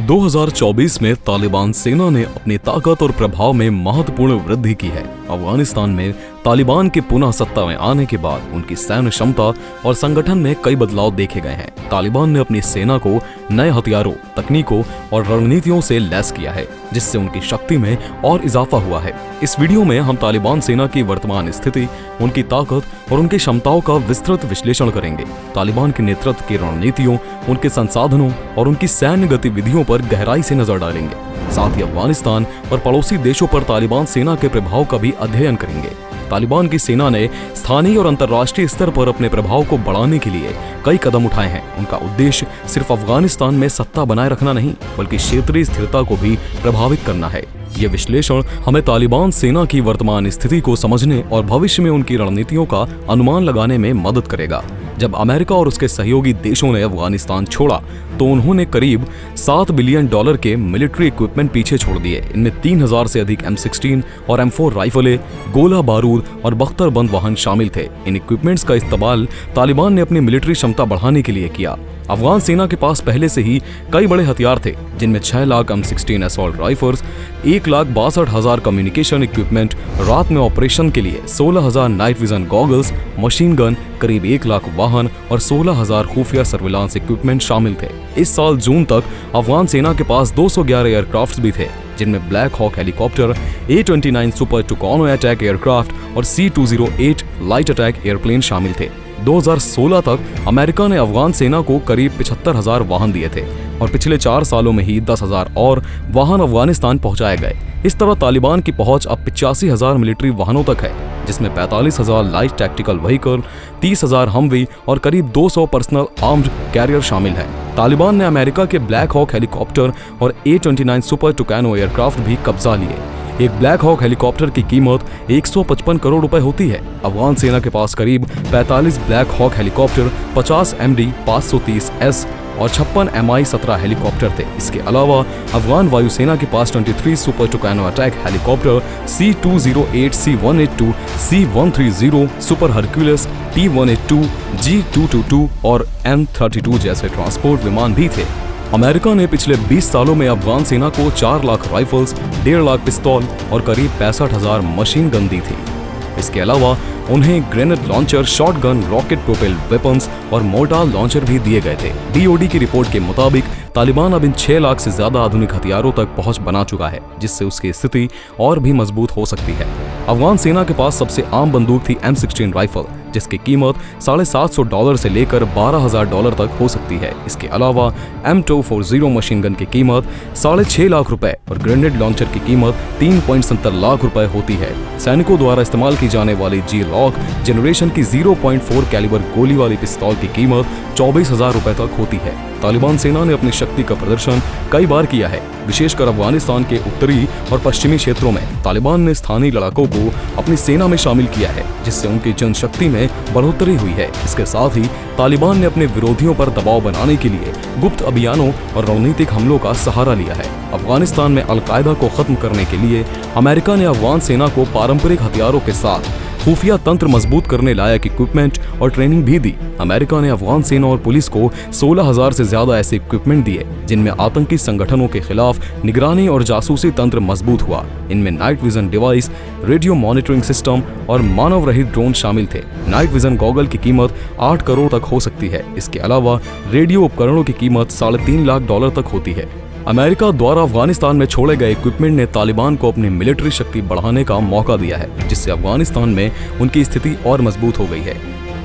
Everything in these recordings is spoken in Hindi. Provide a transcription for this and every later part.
2024 में तालिबान सेना ने अपनी ताकत और प्रभाव में महत्वपूर्ण वृद्धि की है। अफगानिस्तान में तालिबान के पुनः सत्ता में आने के बाद उनकी सैन्य क्षमता और संगठन में कई बदलाव देखे गए हैं। तालिबान ने अपनी सेना को नए हथियारों, तकनीकों और रणनीतियों से लैस किया है, जिससे उनकी शक्ति में और इजाफा हुआ है। इस वीडियो में हम तालिबान सेना की वर्तमान स्थिति, उनकी ताकत और उनकी क्षमताओं का विस्तृत विश्लेषण करेंगे। तालिबान के नेतृत्व की रणनीतियों, उनके संसाधनों और उनकी सैन्य गतिविधियों पर गहराई से नजर डालेंगे। साथ ही अफगानिस्तान और पड़ोसी देशों पर तालिबान सेना के प्रभाव का भी अध्ययन करेंगे। तालिबान की सेना ने स्थानीय और अंतर्राष्ट्रीय स्तर पर अपने प्रभाव को बढ़ाने के लिए कई कदम उठाए हैं। उनका उद्देश्य सिर्फ अफगानिस्तान में सत्ता बनाए रखना नहीं, बल्कि क्षेत्रीय स्थिरता को भी प्रभावित करना है। ये विश्लेषण हमें तालिबान सेना की वर्तमान स्थिति को समझने और भविष्य में उनकी रणनीतियों का अनुमान लगाने में मदद करेगा। जब अमेरिका और उसके सहयोगी देशों ने अफगानिस्तान छोड़ा तो उन्होंने करीब $7 बिलियन के मिलिट्री इक्विपमेंट पीछे छोड़ दिए। इनमें 3000 से अधिक M16 और M4 राइफलें, गोला बारूद और बख्तरबंद वाहन शामिल थे। इन इक्विपमेंट्स का इस्तेमाल तालिबान ने अपनी मिलिट्री क्षमता बढ़ाने के लिए किया। अफगान सेना के पास पहले से ही कई बड़े हथियार थे, जिनमें 6 lakh M16 assault rifles, 1,62,000 communication equipment, रात में ऑपरेशन के लिए 16,000 night vision goggles, machine gun, करीब 1 लाख वाहन और 16,000 खुफिया सर्विलांस इक्विपमेंट शामिल थे। इस साल जून तक अफगान सेना के पास 211 एयरक्राफ्ट भी थे, जिनमें black hawk helicopter, A-29 super Tucano attack aircraft और C-208 लाइट अटैक एयरप्लेन शामिल थे। 2016 तक अमेरिका ने अफगान सेना को करीब 75,000 वाहन दिए थे और पिछले 4 सालों में ही 10,000 और वाहन अफगानिस्तान पहुंचाए गए। इस तरह तालिबान की पहुंच अब 85,000 मिलिट्री वाहनों तक है, जिसमें 45,000 लाइट टैक्टिकल व्हीकल, 30,000 हमवी और करीब 200 पर्सनल आर्म्ड कैरियर शामिल है। तालिबान ने अमेरिका के ब्लैक हॉक हेलीकॉप्टर और A-29 सुपर टुकानो एयरक्राफ्ट भी कब्जा लिए। एक ब्लैक हॉक हेलीकॉप्टर की कीमत 155 करोड़ रुपए होती है। अफगान सेना के पास करीब 45 black hawk helicopter, 50 MD 530S और 56 Mi-17 हेलीकॉप्टर थे। इसके अलावा अफगान वायुसेना के पास 23 super Tucano attack helicopter, C-208, C-182, C-130 super Hercules, T-182, G-222 और M-32 जैसे ट्रांसपोर्ट विमान भी थे। अमेरिका ने पिछले 20 सालों में अफगान सेना को 4 लाख राइफल्स, 1.5 लाख पिस्तौल और करीब 65,000 मशीन गन दी थी। इसके अलावा उन्हें grenade launcher, shotgun, rocket propelled weapons और मोर्टार लॉन्चर भी दिए गए थे। DOD की रिपोर्ट के मुताबिक तालिबान अब इन 6 लाख से ज्यादा आधुनिक हथियारों तक पहुंच बना चुका है, जिससे उसकी स्थिति और भी मजबूत हो सकती है। अफगान सेना के पास सबसे आम बंदूक थी M16 राइफल, जिसकी कीमत $750 से लेकर $12,000 तक हो सकती है। इसके अलावा M240 मशीन गन की कीमत 6.5 लाख रुपए और ग्रेनेड लॉन्चर की कीमत 3.70 लाख रुपए होती है। सैनिकों द्वारा इस्तेमाल की जाने वाली G-Lock जनरेशन की 0.4 कैलिबर गोली वाली पिस्तौल की कीमत 24,000 रुपए तक होती है। तालिबान सेना ने अपनी शक्ति का प्रदर्शन कई बार किया है, विशेषकर अफगानिस्तान के उत्तरी और पश्चिमी क्षेत्रों में। तालिबान ने स्थानीय लड़ाकों को अपनी सेना में शामिल किया है, जिससे उनकी जनशक्ति में बढ़ोतरी हुई है। इसके साथ ही तालिबान ने अपने विरोधियों पर दबाव बनाने के लिए गुप्त अभियानों और रणनीतिक हमलों का सहारा लिया है। अफगानिस्तान में अल-कायदा को खत्म करने के लिए अमेरिका ने अफगान सेना को पारंपरिक हथियारों के साथ खुफिया तंत्र मजबूत करने लायक इक्विपमेंट और ट्रेनिंग भी दी। अमेरिका ने अफगान सेना और पुलिस को 16,000 से ज्यादा ऐसे इक्विपमेंट दिए, जिनमें आतंकी संगठनों के खिलाफ निगरानी और जासूसी तंत्र मजबूत हुआ। इनमें night vision device, radio monitoring system और मानव रहित ड्रोन शामिल थे। नाइट विजन गॉगल की कीमत 8 करोड़ तक हो सकती है। इसके अलावा रेडियो उपकरणों की कीमत $3.5 लाख तक होती है। अमेरिका द्वारा अफगानिस्तान में छोड़े गए इक्विपमेंट ने तालिबान को अपनी मिलिट्री शक्ति बढ़ाने का मौका दिया है, जिससे अफगानिस्तान में उनकी स्थिति और मजबूत हो गई है।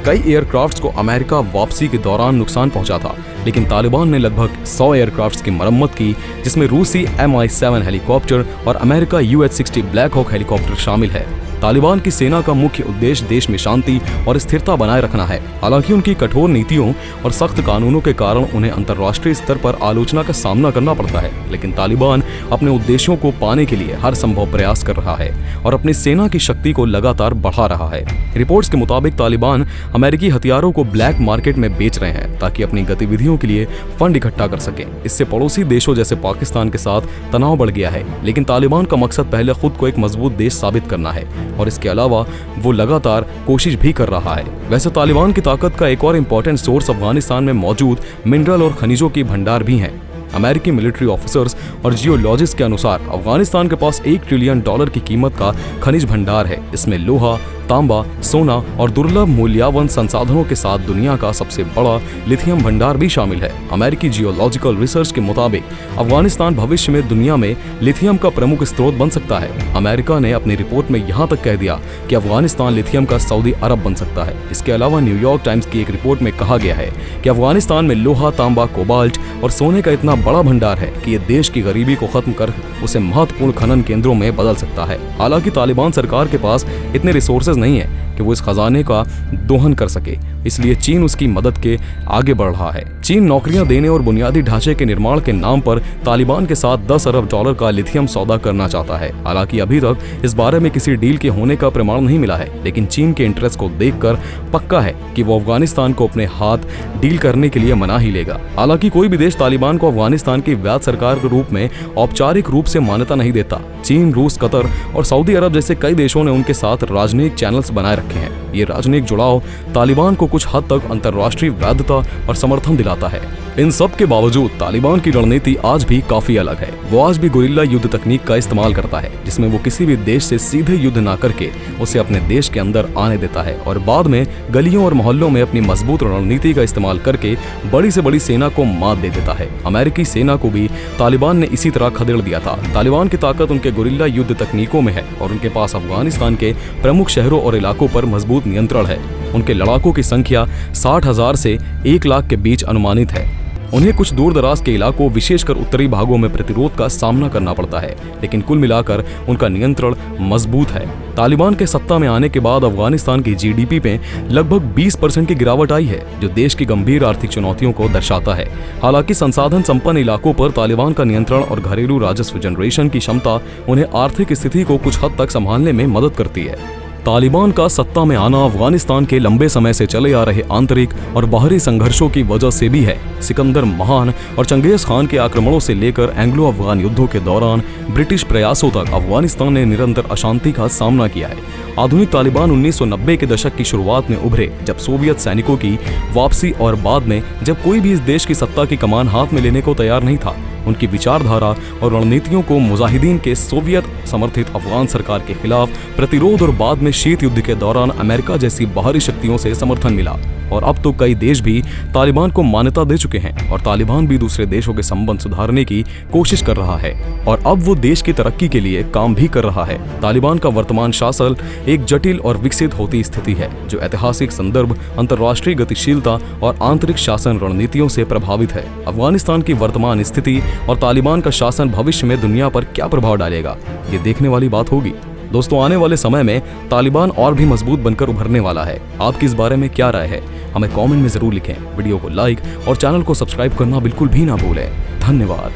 कई एयरक्राफ्ट्स को अमेरिका वापसी के दौरान नुकसान पहुंचा था, लेकिन तालिबान ने लगभग 100 एयरक्राफ्ट्स की मरम्मत की, जिसमें रूसी Mi-7 हेलीकॉप्टर और America UH-60 black hawk helicopter शामिल है। तालिबान की सेना का मुख्य उद्देश्य देश में शांति और स्थिरता बनाए रखना है। हालांकि उनकी कठोर नीतियों और सख्त कानूनों के कारण उन्हें अंतर्राष्ट्रीय स्तर पर आलोचना का सामना करना पड़ता है, लेकिन तालिबान अपने उद्देश्यों को पाने के लिए हर संभव प्रयास कर रहा है और अपनी सेना की शक्ति को लगातार बढ़ा रहा है। रिपोर्ट्स के मुताबिक तालिबान अमेरिकी हथियारों को ब्लैक मार्केट में बेच रहे हैं, ताकि अपनी गतिविधियों के लिए फंड इकट्ठा कर सकें। इससे पड़ोसी देशों जैसे पाकिस्तान के साथ तनाव बढ़ गया है, लेकिन तालिबान का मकसद पहले खुद को एक मजबूत देश साबित करना है और इसके अलावा वो लगातार कोशिश भी कर रहा है। वैसे तालिबान की ताकत का एक और इम्पोर्टेंट सोर्स अफगानिस्तान में मौजूद मिनरल और खनिजों की भंडार भी हैं। अमेरिकी मिलिट्री ऑफिसर्स और जियोलॉजिस्ट के अनुसार अफगानिस्तान के पास $1 ट्रिलियन की कीमत का खनिज भंडार है। इसमें लोहा, तांबा, सोना और दुर्लभ मूल्यवान संसाधनों के साथ दुनिया का सबसे बड़ा लिथियम भंडार भी शामिल है। अमेरिकी जियोलॉजिकल रिसर्च के मुताबिक अफगानिस्तान भविष्य में दुनिया में लिथियम का प्रमुख स्रोत बन सकता है। अमेरिका ने अपनी रिपोर्ट में यहाँ तक कह दिया कि अफगानिस्तान लिथियम का सऊदी अरब बन सकता है। इसके अलावा न्यूयॉर्क टाइम्स की एक रिपोर्ट में कहा गया है कि अफगानिस्तान में लोहा, तांबा, कोबाल्ट और सोने का इतना बड़ा भंडार है कि ये देश की गरीबी को खत्म कर उसे महत्वपूर्ण खनन केंद्रों में बदल सकता है। हालांकि तालिबान सरकार के पास इतने रिसोर्सेज नहीं है कि वो इस खजाने का दोहन कर सके, इसलिए चीन उसकी मदद के आगे बढ़ रहा है। चीन नौकरियां देने और बुनियादी ढांचे के निर्माण के नाम पर तालिबान के साथ $10 अरब का लिथियम सौदा करना चाहता है। हालांकि अभी तक इस बारे में किसी डील के होने का प्रमाण नहीं मिला है, लेकिन चीन के इंटरेस्ट को देखकर पक्का है कि वो अफगानिस्तान को अपने हाथ डील करने के लिए मना ही लेगा। हालांकि कोई भी देश तालिबान को अफगानिस्तान की वैध सरकार के रूप में औपचारिक रूप से मान्यता नहीं देता। चीन, रूस, कतर और सऊदी अरब जैसे कई देशों ने उनके साथ राजनयिक चैनल्स बनाए रखे हैं। ये राजनयिक जुड़ाव तालिबान को कुछ हद तक अंतर्राष्ट्रीय वैधता और समर्थन दिलाता है। इन सब के बावजूद तालिबान की रणनीति आज भी काफी अलग है। वो आज भी गुरिल्ला युद्ध तकनीक का इस्तेमाल करता है, जिसमें वो किसी भी देश से सीधे युद्ध ना करके उसे अपने देश के अंदर आने देता है और बाद में गलियों और मोहल्लों में अपनी मजबूत रणनीति का इस्तेमाल करके बड़ी से बड़ी सेना को मात दे देता है। अमेरिकी सेना को भी तालिबान ने इसी तरह खदेड़ दिया था। तालिबान की ताकत उनके गुरिल्ला युद्ध तकनीकों में है और उनके पास अफगानिस्तान के प्रमुख शहरों और इलाकों पर मजबूत नियंत्रण है। उनके लड़ाकों की संख्या 60,000 से 1 लाख के बीच अनुमानित है। उन्हें कुछ दूर दराज के इलाकों, विशेषकर उत्तरी भागों में प्रतिरोध का सामना करना पड़ता है, लेकिन कुल मिलाकर उनका नियंत्रण मजबूत है। तालिबान के सत्ता में आने के बाद अफगानिस्तान की जीडीपी में लगभग 20% की गिरावट आई है, जो देश की गंभीर आर्थिक चुनौतियों को दर्शाता है। हालांकि संसाधन संपन्न इलाकों पर तालिबान का नियंत्रण और घरेलू राजस्व जनरेशन की क्षमता उन्हें आर्थिक स्थिति को कुछ हद तक संभालने में मदद करती है। तालिबान का सत्ता में आना अफगानिस्तान के लंबे समय से चले आ रहे आंतरिक और बाहरी संघर्षों की वजह से भी है। सिकंदर महान और चंगेज खान के आक्रमणों से लेकर एंग्लो अफगान युद्धों के दौरान ब्रिटिश प्रयासों तक अफगानिस्तान ने निरंतर अशांति का सामना किया है। आधुनिक तालिबान 1990 के दशक की शुरुआत में उभरे, जब सोवियत सैनिकों की वापसी और बाद में जब कोई भी इस देश की सत्ता की कमान हाथ में लेने को तैयार नहीं था। उनकी विचारधारा और रणनीतियों को मुजाहिदीन के सोवियत समर्थित अफगान सरकार के खिलाफ प्रतिरोध और बाद में शीत युद्ध के दौरान अमेरिका जैसी बाहरी शक्तियों से समर्थन मिला। और अब तो कई देश भी तालिबान को मान्यता दे चुके हैं और तालिबान भी दूसरे देशों के संबंध सुधारने की कोशिश कर रहा है और अब वो देश की तरक्की के लिए काम भी कर रहा है। तालिबान का वर्तमान शासन एक जटिल और विकसित होती स्थिति है, जो ऐतिहासिक संदर्भ, अंतर्राष्ट्रीय गतिशीलता और आंतरिक शासन रणनीतियों से प्रभावित है। अफगानिस्तान की वर्तमान स्थिति और तालिबान का शासन भविष्य में दुनिया पर क्या प्रभाव डालेगा, ये देखने वाली बात होगी। दोस्तों, आने वाले समय में तालिबान और भी मजबूत बनकर उभरने वाला है। आपकी इस बारे में क्या राय है, हमें कमेंट में जरूर लिखें। वीडियो को लाइक और चैनल को सब्सक्राइब करना बिल्कुल भी ना भूलें। धन्यवाद।